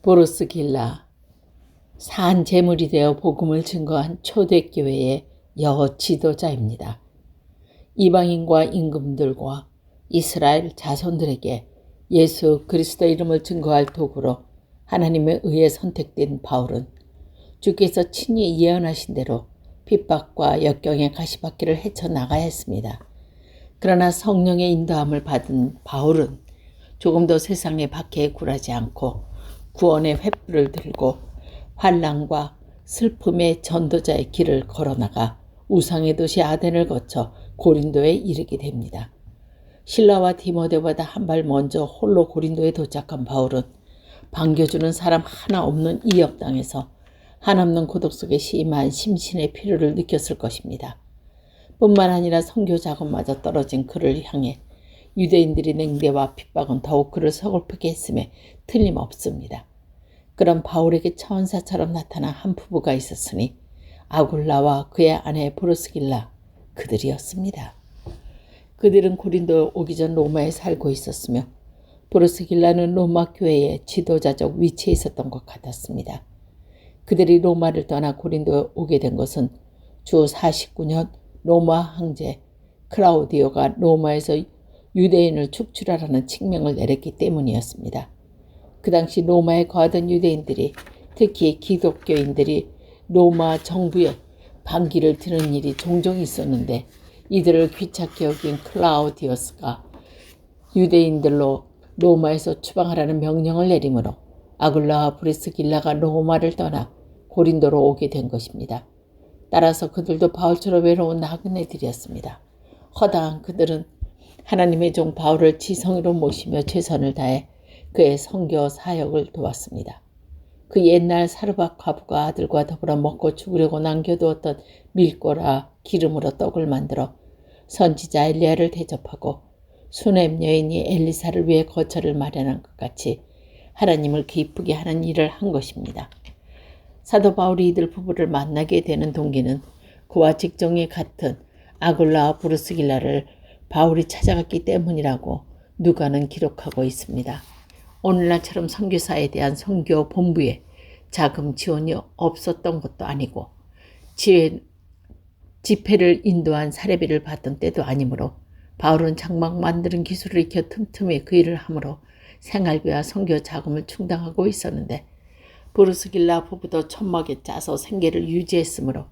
보르스길라, 산 제물이 되어 복음을 증거한 초대교회의 여지도자입니다. 이방인과 임금들과 이스라엘 자손들에게 예수 그리스도 이름을 증거할 도구로 하나님에 의해 선택된 바울은 주께서 친히 예언하신 대로 핍박과 역경의 가시밭길을 헤쳐나가야 했습니다. 그러나 성령의 인도함을 받은 바울은 조금 더 세상의 박해에 굴하지 않고 구원의 횃불을 들고 환난과 슬픔의 전도자의 길을 걸어나가 우상의 도시 아덴을 거쳐 고린도에 이르게 됩니다. 실라와 디모데보다 한 발 먼저 홀로 고린도에 도착한 바울은 반겨주는 사람 하나 없는 이 역당에서 한없는 고독 속에 심한 심신의 필요를 느꼈을 것입니다. 뿐만 아니라 선교 작업마저 떨어진 그를 향해 유대인들의 냉대와 핍박은 더욱 그를 서글프게 했음에 틀림없습니다. 그런 바울에게 천사처럼 나타난 한 부부가 있었으니 아굴라와 그의 아내 브루스길라 그들이었습니다. 그들은 고린도 오기 전 로마에 살고 있었으며 브루스길라는 로마 교회의 지도자적 위치에 있었던 것 같았습니다. 그들이 로마를 떠나 고린도에 오게 된 것은 주 49년 로마 황제 클라우디오가 로마에서 유대인을 축출하라는 칙명을 내렸기 때문이었습니다. 그 당시 로마에 거하던 유대인들이, 특히 기독교인들이 로마 정부의 반기를 드는 일이 종종 있었는데 이들을 귀찮게 여긴 클라우디오스가 유대인들로 로마에서 추방하라는 명령을 내리므로 아굴라와 브리스길라가 로마를 떠나 고린도로 오게 된 것입니다. 따라서 그들도 바울처럼 외로운 나그네들이었습니다. 허다한 그들은 하나님의 종 바울을 지성으로 모시며 최선을 다해 그의 선교 사역을 도왔습니다. 그 옛날 사르밧 과부가 아들과 더불어 먹고 죽으려고 남겨두었던 밀고라 기름으로 떡을 만들어 선지자 엘리야를 대접하고 수넴 여인이 엘리사를 위해 거처를 마련한 것 같이 하나님을 기쁘게 하는 일을 한 것입니다. 사도 바울이 이들 부부를 만나게 되는 동기는 그와 직종이 같은 아굴라와 브루스길라를 바울이 찾아갔기 때문이라고 누가는 기록하고 있습니다. 오늘날처럼 선교사에 대한 선교 본부에 자금 지원이 없었던 것도 아니고 집회를 인도한 사례비를 받던 때도 아니므로 바울은 장막 만드는 기술을 익혀 틈틈이 그 일을 하므로 생활비와 선교 자금을 충당하고 있었는데 브루스길라 부부도 천막에 짜서 생계를 유지했으므로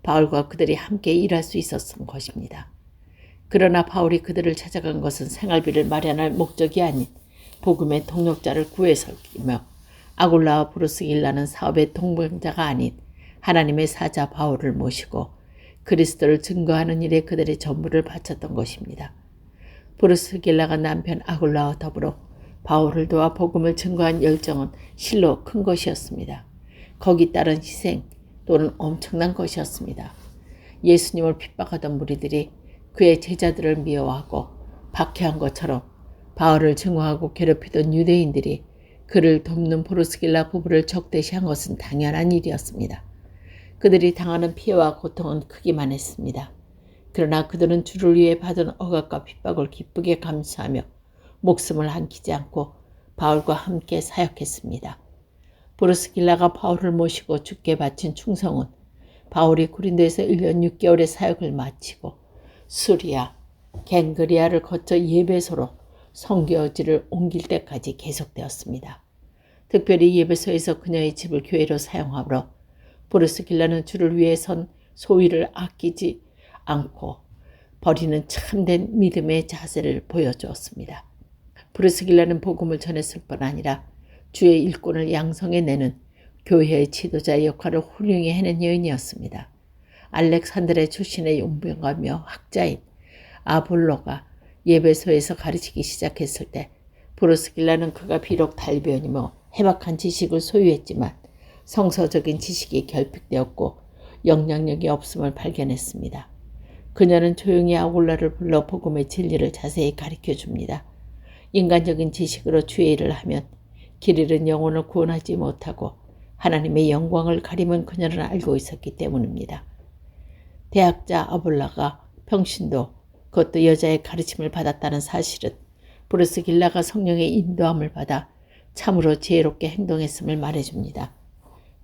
바울과 그들이 함께 일할 수 있었던 것입니다. 그러나 바울이 그들을 찾아간 것은 생활비를 마련할 목적이 아닌 복음의 동력자를 구해서기며 아굴라와 브루스길라는 사업의 동반자가 아닌 하나님의 사자 바울을 모시고 그리스도를 증거하는 일에 그들의 전부를 바쳤던 것입니다. 브루스길라가 남편 아굴라와 더불어 바울을 도와 복음을 증거한 열정은 실로 큰 것이었습니다. 거기 따른 희생 또는 엄청난 것이었습니다. 예수님을 핍박하던 무리들이 그의 제자들을 미워하고 박해한 것처럼 바울을 증오하고 괴롭히던 유대인들이 그를 돕는 브루스길라 부부를 적대시한 것은 당연한 일이었습니다. 그들이 당하는 피해와 고통은 크기만 했습니다. 그러나 그들은 주를 위해 받은 억압과 핍박을 기쁘게 감수하며 목숨을 한키지 않고 바울과 함께 사역했습니다. 브루스길라가 바울을 모시고 주께 바친 충성은 바울이 고린도에서 1년 6개월의 사역을 마치고 수리아, 갱그리아를 거쳐 예배소로 선교지를 옮길 때까지 계속되었습니다. 특별히 예배소에서 그녀의 집을 교회로 사용하므로 브루스길라는 주를 위해 선 소위를 아끼지 않고 버리는 참된 믿음의 자세를 보여주었습니다. 브루스길라는 복음을 전했을 뿐 아니라 주의 일꾼을 양성해내는 교회의 지도자의 역할을 훌륭히 해낸 여인이었습니다. 알렉산드레 출신의 용병가며 학자인 아볼로가 예배소에서 가르치기 시작했을 때 브루스길라는 그가 비록 달변이며 해박한 지식을 소유했지만 성서적인 지식이 결핍되었고 영향력이 없음을 발견했습니다. 그녀는 조용히 아굴라를 불러 복음의 진리를 자세히 가르쳐줍니다. 인간적인 지식으로 주의 일을 하면 길 잃은 영혼을 구원하지 못하고 하나님의 영광을 가리면 그녀는 알고 있었기 때문입니다. 대학자 아볼라가 평신도, 그것도 여자의 가르침을 받았다는 사실은 브루스길라가 성령의 인도함을 받아 참으로 지혜롭게 행동했음을 말해줍니다.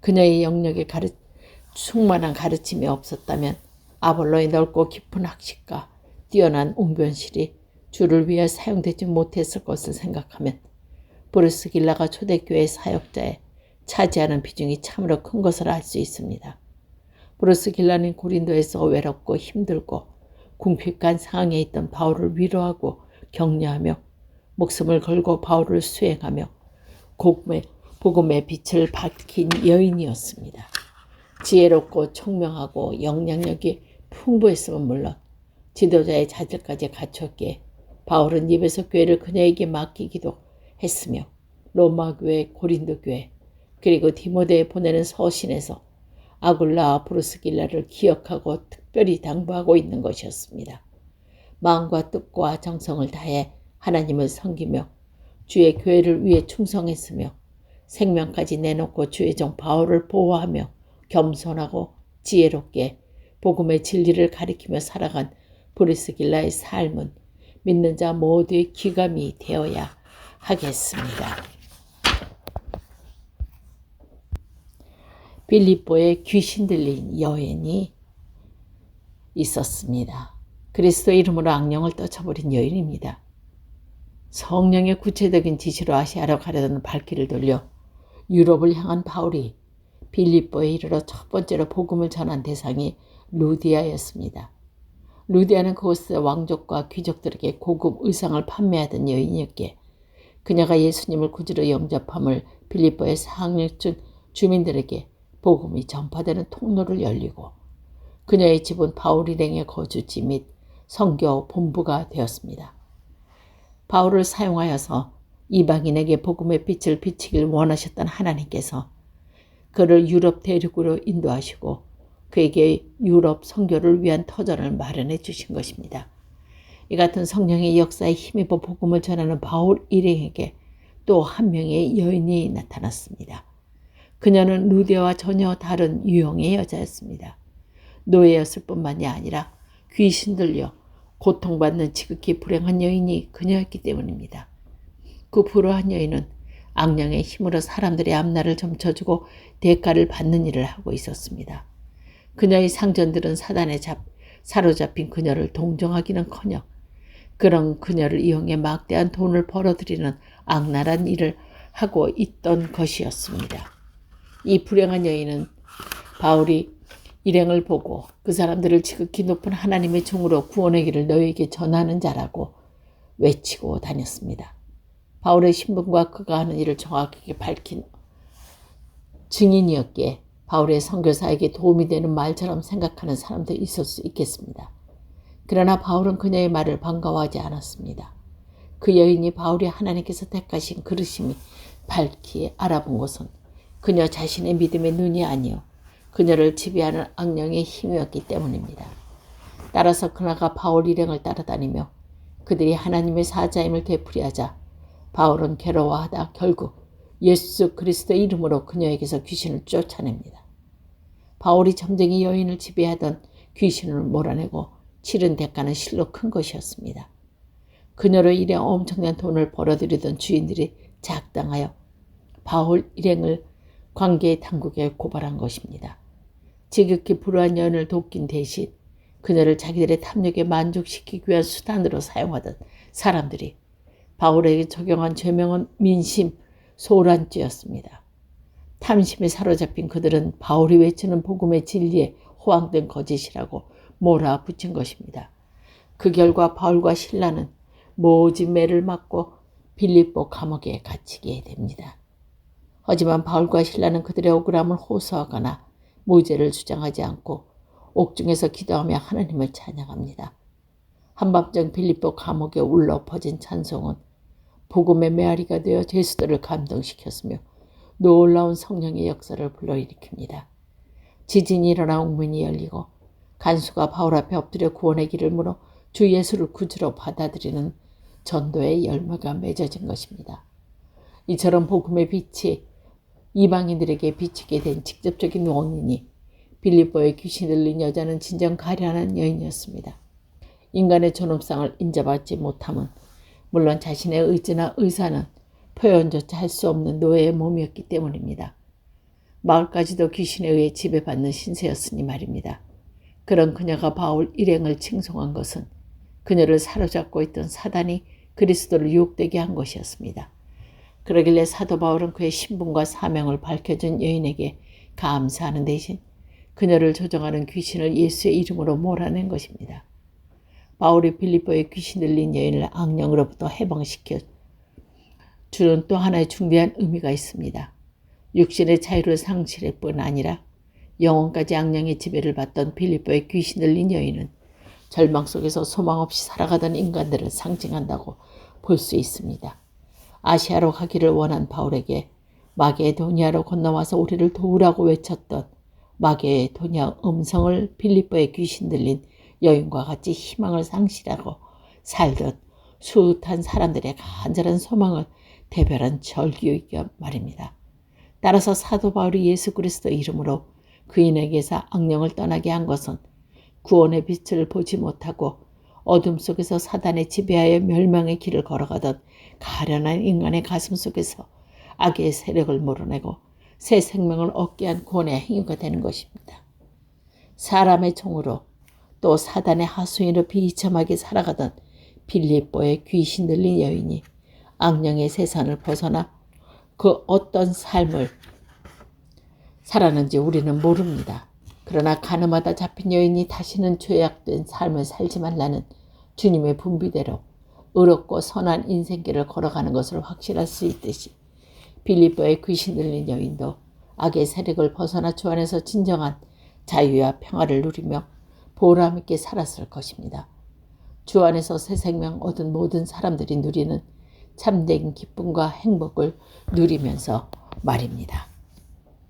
그녀의 영역에 충만한 가르침이 없었다면 아볼로의 넓고 깊은 학식과 뛰어난 웅변실이 주를 위해 사용되지 못했을 것을 생각하면 브루스길라가 초대교회 사역자에 차지하는 비중이 참으로 큰 것을 알 수 있습니다. 브루스길라는 고린도에서 외롭고 힘들고 궁핍한 상황에 있던 바울을 위로하고 격려하며 목숨을 걸고 바울을 수행하며 복음의 빛을 밝힌 여인이었습니다. 지혜롭고 총명하고 영향력이 풍부했음은 물론 지도자의 자질까지 갖췄기에 바울은 입에서 교회를 그녀에게 맡기기도 했으며 로마 교회, 고린도 교회, 그리고 디모데에 보내는 서신에서 아굴라와 브루스길라를 기억하고 특별히 당부하고 있는 것이었습니다. 마음과 뜻과 정성을 다해 하나님을 섬기며 주의 교회를 위해 충성했으며 생명까지 내놓고 주의 종 바울을 보호하며 겸손하고 지혜롭게 복음의 진리를 가리키며 살아간 브루스길라의 삶은 믿는 자 모두의 귀감이 되어야 하겠습니다. 빌립보에 귀신 들린 여인이 있었습니다. 그리스도 이름으로 악령을 떨쳐버린 여인입니다. 성령의 구체적인 지시로 아시아로 가려던 발길을 돌려 유럽을 향한 바울이 빌립보에 이르러 첫 번째로 복음을 전한 대상이 루디아였습니다. 루디아는 그곳의 왕족과 귀족들에게 고급 의상을 판매하던 여인이었기에 그녀가 예수님을 구주로 영접함을 빌립보의 상류층 주민들에게 복음이 전파되는 통로를 열리고 그녀의 집은 바울 일행의 거주지 및 선교 본부가 되었습니다. 바울을 사용하여서 이방인에게 복음의 빛을 비치길 원하셨던 하나님께서 그를 유럽 대륙으로 인도하시고 그에게 유럽 선교를 위한 터전을 마련해 주신 것입니다. 이 같은 성령의 역사에 힘입어 복음을 전하는 바울 일행에게 또 한 명의 여인이 나타났습니다. 그녀는 루디아와 전혀 다른 유형의 여자였습니다. 노예였을 뿐만이 아니라 귀신 들려 고통받는 지극히 불행한 여인이 그녀였기 때문입니다. 그 불우한 여인은 악령의 힘으로 사람들의 앞날을 점쳐주고 대가를 받는 일을 하고 있었습니다. 그녀의 상전들은 사단에 사로잡힌 그녀를 동정하기는커녕 그런 그녀를 이용해 막대한 돈을 벌어들이는 악랄한 일을 하고 있던 것이었습니다. 이 불행한 여인은 바울이 일행을 보고 그 사람들을 지극히 높은 하나님의 종으로 구원의 길을 너희에게 전하는 자라고 외치고 다녔습니다. 바울의 신분과 그가 하는 일을 정확하게 밝힌 증인이었기에 바울의 선교사에게 도움이 되는 말처럼 생각하는 사람도 있을 수 있겠습니다. 그러나 바울은 그녀의 말을 반가워하지 않았습니다. 그 여인이 바울이 하나님께서 택하신 그르심이 밝히 알아본 것은 그녀 자신의 믿음의 눈이 아니요 그녀를 지배하는 악령의 힘이었기 때문입니다. 따라서 그녀가 바울 일행을 따라다니며 그들이 하나님의 사자임을 되풀이하자 바울은 괴로워하다 결국 예수 그리스도의 이름으로 그녀에게서 귀신을 쫓아냅니다. 바울이 점쟁이 여인을 지배하던 귀신을 몰아내고 치른 대가는 실로 큰 것이었습니다. 그녀로 인해 엄청난 돈을 벌어들이던 주인들이 작당하여 바울 일행을 관계 당국에 고발한 것입니다. 지극히 불우한 여인을 돕긴 대신 그녀를 자기들의 탐욕에 만족시키기 위한 수단으로 사용하던 사람들이 바울에게 적용한 죄명은 민심 소란죄였습니다. 탐심에 사로잡힌 그들은 바울이 외치는 복음의 진리에 호황된 거짓이라고 몰아붙인 것입니다. 그 결과 바울과 실라는 모진 매를 맞고 빌립보 감옥에 갇히게 됩니다. 하지만 바울과 실라는 그들의 억울함을 호소하거나 무죄를 주장하지 않고 옥중에서 기도하며 하나님을 찬양합니다. 한밤중 빌립보 감옥에 울려 퍼진 찬송은 복음의 메아리가 되어 제수들을 감동시켰으며 놀라운 성령의 역사를 불러일으킵니다. 지진이 일어나 옥문이 열리고 간수가 바울 앞에 엎드려 구원의 길을 물어 주 예수를 구주로 받아들이는 전도의 열매가 맺어진 것입니다. 이처럼 복음의 빛이 이방인들에게 비치게 된 직접적인 원인이 빌립보의 귀신 들린 여자는 진정 가련한 여인이었습니다. 인간의 존엄성을 인정받지 못함은 물론 자신의 의지나 의사는 표현조차 할 수 없는 노예의 몸이었기 때문입니다. 마을까지도 귀신에 의해 지배받는 신세였으니 말입니다. 그런 그녀가 바울 일행을 칭송한 것은 그녀를 사로잡고 있던 사단이 그리스도를 유혹되게 한 것이었습니다. 그러길래 사도 바울은 그의 신분과 사명을 밝혀준 여인에게 감사하는 대신 그녀를 조종하는 귀신을 예수의 이름으로 몰아낸 것입니다. 바울이 빌립보의 귀신 들린 여인을 악령으로부터 해방시켜 주는 또 하나의 중대한 의미가 있습니다. 육신의 자유를 상실할 뿐 아니라 영혼까지 악령의 지배를 받던 빌립보의 귀신 들린 여인은 절망 속에서 소망 없이 살아가던 인간들을 상징한다고 볼 수 있습니다. 아시아로 가기를 원한 바울에게 마게도니아로 건너와서 우리를 도우라고 외쳤던 마게도니아 음성을 빌립보의 귀신 들린 여인과 같이 희망을 상실하고 살던 숱한 사람들의 간절한 소망을 대별한 절기이기가 말입니다. 따라서 사도 바울이 예수 그리스도의 이름으로 그인에게서 악령을 떠나게 한 것은 구원의 빛을 보지 못하고 어둠 속에서 사단의 지배하여 멸망의 길을 걸어가던 가련한 인간의 가슴 속에서 악의 세력을 몰아내고 새 생명을 얻게 한 구원의 행위가 되는 것입니다. 사람의 종으로 또 사단의 하수인으로 비참하게 살아가던 빌립보의 귀신 들린 여인이 악령의 세상을 벗어나 그 어떤 삶을 살았는지 우리는 모릅니다. 그러나 가늠하다 잡힌 여인이 다시는 죄악된 삶을 살지 말라는 주님의 분비대로 의롭고 선한 인생길을 걸어가는 것을 확신할 수 있듯이 빌립보의 귀신 들린 여인도 악의 세력을 벗어나 주 안에서 진정한 자유와 평화를 누리며 보람 있게 살았을 것입니다. 주 안에서 새 생명 얻은 모든 사람들이 누리는 참된 기쁨과 행복을 누리면서 말입니다.